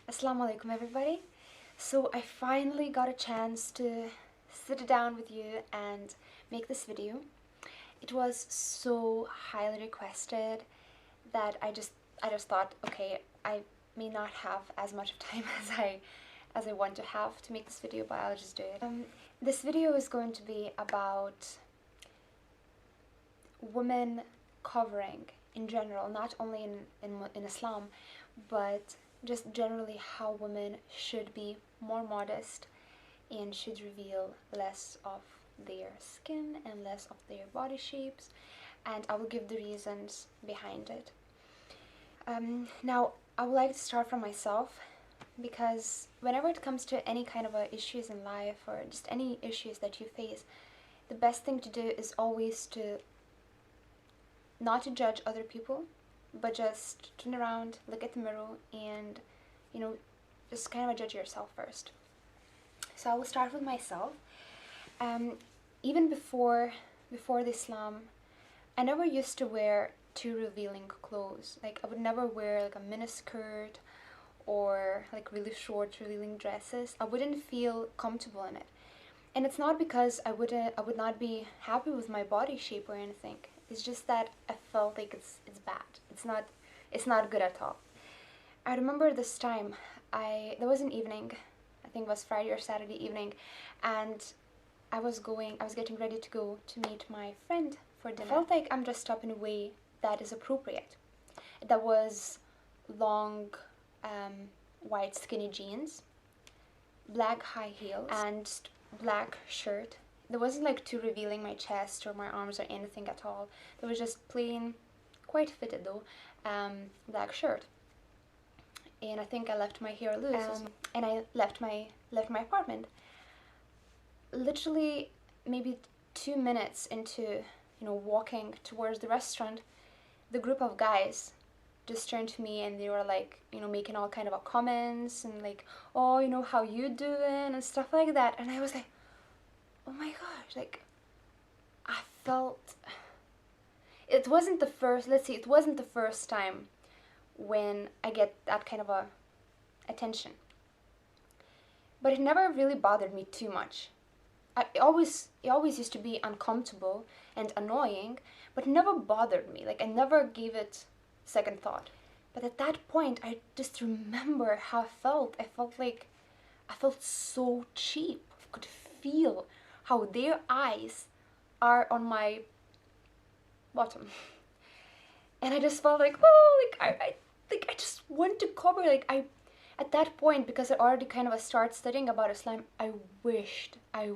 Assalamu alaikum everybody. So I finally got a chance to sit down with you and make this video. It was so highly requested that I just thought, okay, I may not have as much time as I want to have to make this video, but I'll just do it. This video is going to be about women covering in general, not only in Islam, but just generally how women should be more modest and should reveal less of their skin and less of their body shapes, and I will give the reasons behind it. Now, I would like to start from myself, because whenever it comes to any kind of issues in life or just any issues that you face, the best thing to do is always to not to judge other people, but just turn around, look at the mirror, and just kind of judge yourself first. So I will start with myself. Even before the Islam, I never used to wear too revealing clothes. Like, I would never wear like a miniskirt or like really short revealing dresses. I wouldn't feel comfortable in it. And it's not because I would not be happy with my body shape or anything. It's just that I felt like it's bad. It's not good at all. I remember this time, there was an evening, I think it was Friday or Saturday evening, and I was getting ready to go to meet my friend for dinner. I felt like I'm dressed up in a way that is appropriate. That was long, white skinny jeans, black high heels, and black shirt. There wasn't like too revealing my chest or my arms or anything at all. There was just plain, quite fitted though, black shirt. And I think I left my hair loose, and I left my apartment. Literally, maybe 2 minutes into walking towards the restaurant, the group of guys just turned to me and they were like, making all kind of comments and like, oh, how you doing and stuff like that. And I was like, oh my gosh, like, I felt, it wasn't the first time when I get that kind of attention. But it never really bothered me too much. It always used to be uncomfortable and annoying, but it never bothered me. Like, I never gave it second thought. But at that point, I just remember how I felt. I felt so cheap. I could feel how their eyes are on my bottom. And I just felt like, oh, like I just want to cover, at that point, because I already kind of started studying about Islam, I wished I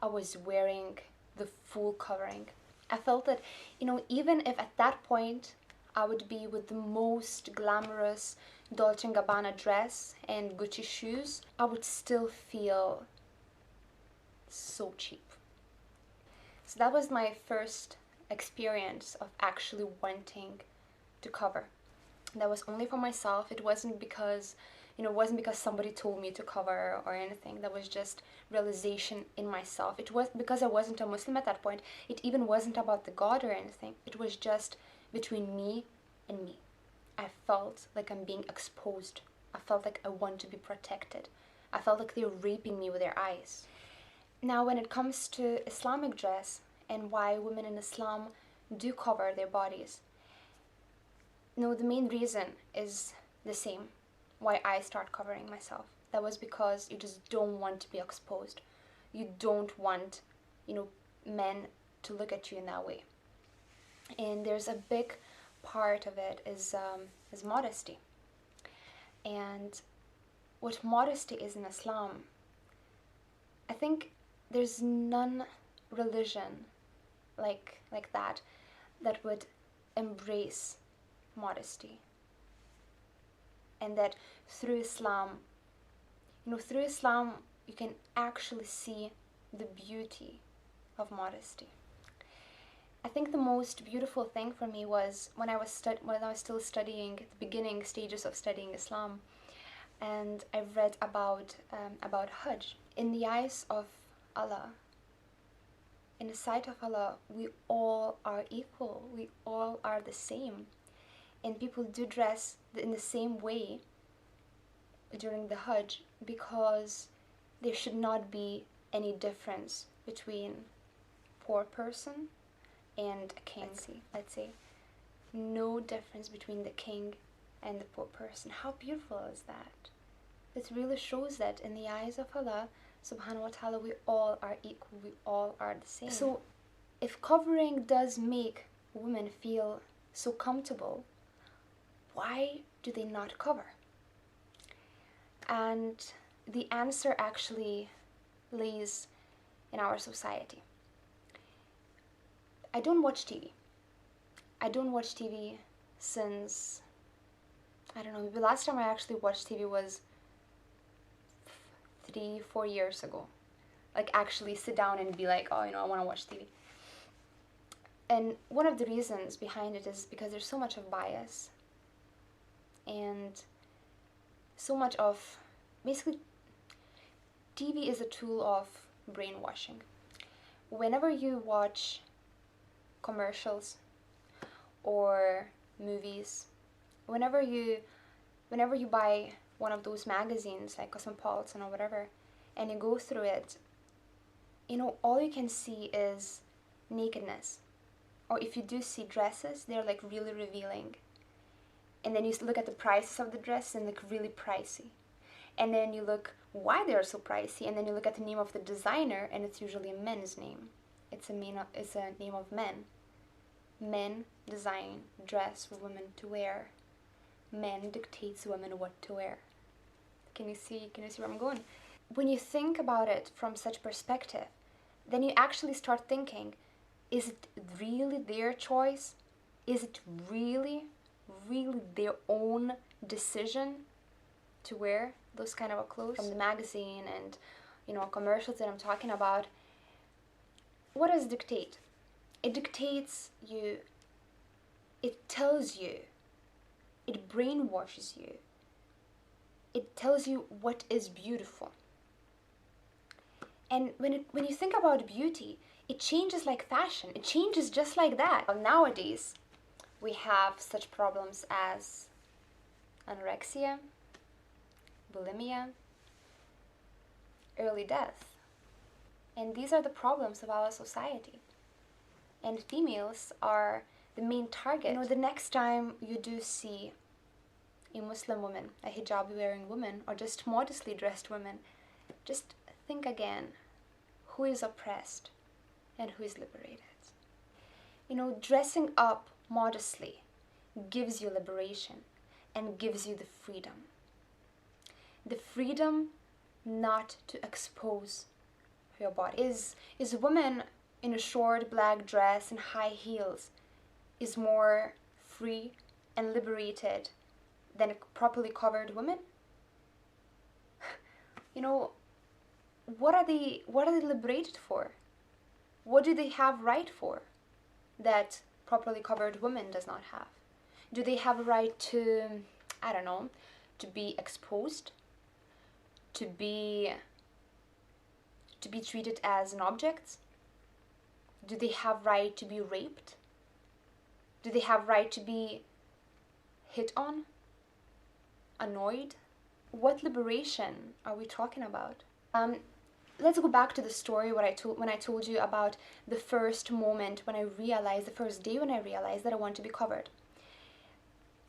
was wearing the full covering. I felt that, even if at that point I would be with the most glamorous Dolce & Gabbana dress and Gucci shoes, I would still feel so cheap. So that was my first experience of actually wanting to cover. That was only for myself. It wasn't because somebody told me to cover or anything. That was just realization in myself. It was because I wasn't a Muslim at that point. It even wasn't about the God or anything. It was just between me and me. I felt like I'm being exposed. I felt like I want to be protected. I felt like they're raping me with their eyes. Now, when it comes to Islamic dress and why women in Islam do cover their bodies, the main reason is the same. Why I start covering myself. That was because you just don't want to be exposed. You don't want, men to look at you in that way. And there's a big part of it is modesty. And what modesty is in Islam, I think there's none religion like that would embrace modesty. And that through Islam you can actually see the beauty of modesty. I think the most beautiful thing for me was when I was still studying, the beginning stages of studying Islam, and I read about Hajj. In the eyes of Allah, in the sight of Allah, we all are equal. We all are the same. And people do dress in the same way during the Hajj, because there should not be any difference between poor person and a king. Let's say no difference between the king and the poor person. How beautiful is that? It really shows that in the eyes of Allah subhanahu wa ta'ala, we all are equal, we all are the same. So if covering does make women feel so comfortable, why do they not cover? And the answer actually lays in our society. I don't watch TV. I don't watch TV since, I don't know, the last time I actually watched TV was 3-4 years ago. Like actually sit down and be like, oh, you know, I want to watch TV. And one of the reasons behind it is because there's so much of bias and so much of, basically, TV is a tool of brainwashing. Whenever you watch commercials or movies, whenever you buy one of those magazines like Cosmopolitan or whatever, and you go through it, you know, all you can see is nakedness. Or if you do see dresses, they're like really revealing. And then you look at the prices of the dress and look really pricey. And then you look why they're so pricey, and then you look at the name of the designer, and it's usually a men's name. It's a name of men. Men design dress for women to wear. Men dictates women what to wear. Can you see where I'm going? When you think about it from such perspective, then you actually start thinking, is it really their choice? Is it really their own decision to wear those kind of clothes? From the magazine and, you know, commercials that I'm talking about, what does it dictate? It dictates you, it tells you, it brainwashes you, it tells you what is beautiful. And when you think about beauty, it changes like fashion. It changes just like that. Nowadays, we have such problems as anorexia, bulimia, early death. And these are the problems of our society. And females are the main target. You know, the next time you do see a Muslim woman, a hijab-wearing woman, or just modestly dressed woman, just think again, who is oppressed and who is liberated? You know, dressing up modestly gives you liberation and gives you the freedom. The freedom not to expose your body. Is a woman in a short black dress and high heels is more free and liberated than a properly covered woman? You know, what are they liberated for? What do they have right for that properly covered woman does not have? Do they have a right to, I don't know, to be exposed? To be treated as an object? Do they have right to be raped? Do they have right to be hit on? Annoyed? What liberation are we talking about? Let's go back to the story when I told you about the first moment when I realized, the first day when I realized that I want to be covered.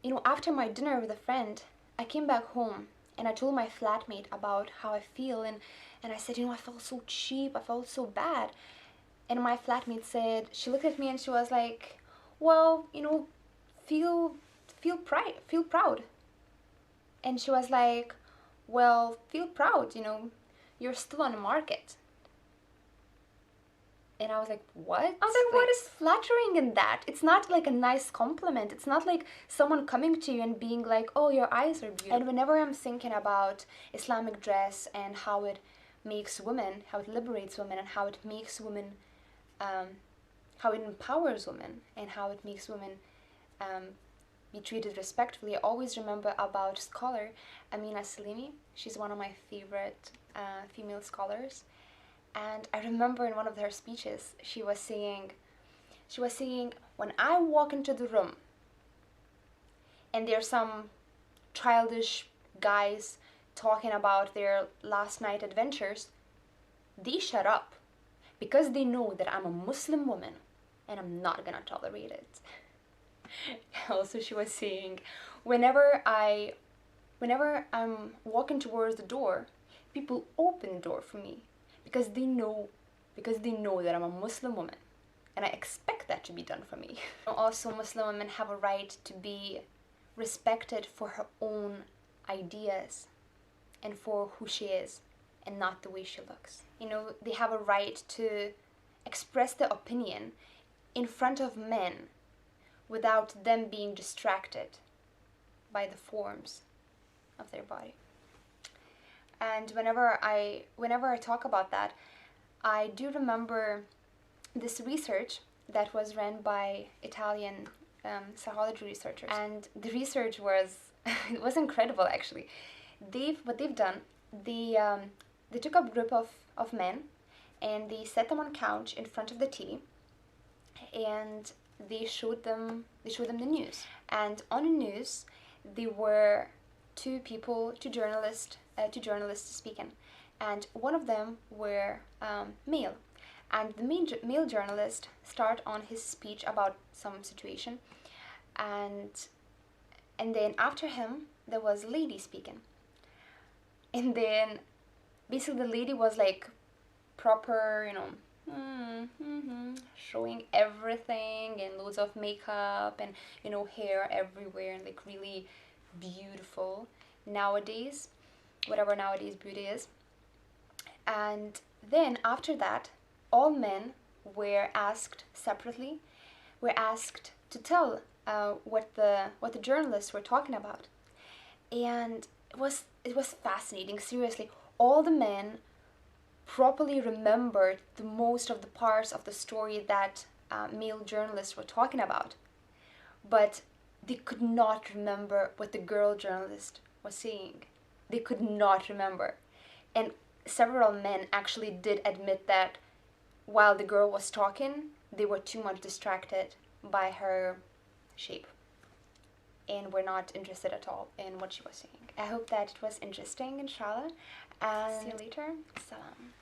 You know, after my dinner with a friend, I came back home and I told my flatmate about how I feel, and I said, you know, I felt so cheap, I felt so bad. And my flatmate said, she looked at me and she was like, well, you know, feel proud. And she was like, well, feel proud, you know, you're still on the market. And I was like, what? I was like, what is flattering in that? It's not like a nice compliment. It's not like someone coming to you and being like, oh, your eyes are beautiful. And whenever I'm thinking about Islamic dress and how it makes women, how it liberates women, and how it makes women, how it empowers women, and how it makes women be treated respectfully, I always remember about scholar Amina Salimi. She's one of my favorite female scholars. And I remember in one of her speeches, she was saying, when I walk into the room and there's some childish guys talking about their last night adventures, they shut up because they know that I'm a Muslim woman and I'm not gonna tolerate it. Also, she was saying, whenever I'm walking towards the door, people open the door for me because they know that I'm a Muslim woman and I expect that to be done for me. Also, Muslim women have a right to be respected for her own ideas and for who she is and not the way she looks. You know, they have a right to express their opinion in front of men without them being distracted by the forms of their body. And whenever I talk about that, I do remember this research that was run by Italian psychology researchers, and the research was it was incredible actually. What they've done, they took a group of men and they set them on a couch in front of the TV, and they showed them the news. And on the news, there were two journalists speaking, and one of them were male. And the male journalist start on his speech about some situation, and then after him there was a lady speaking, and then basically the lady was like proper, showing everything and loads of makeup and hair everywhere and like really beautiful nowadays, whatever nowadays beauty is. And then after that, all men were asked separately, were asked to tell what the journalists were talking about, and it was fascinating. Seriously, all the men properly remembered the most of the parts of the story that male journalists were talking about, but they could not remember what the girl journalist was saying. They could not remember. And several men actually did admit that while the girl was talking, they were too much distracted by her shape and were not interested at all in what she was saying. I hope that it was interesting, inshallah, and see you later. Salam.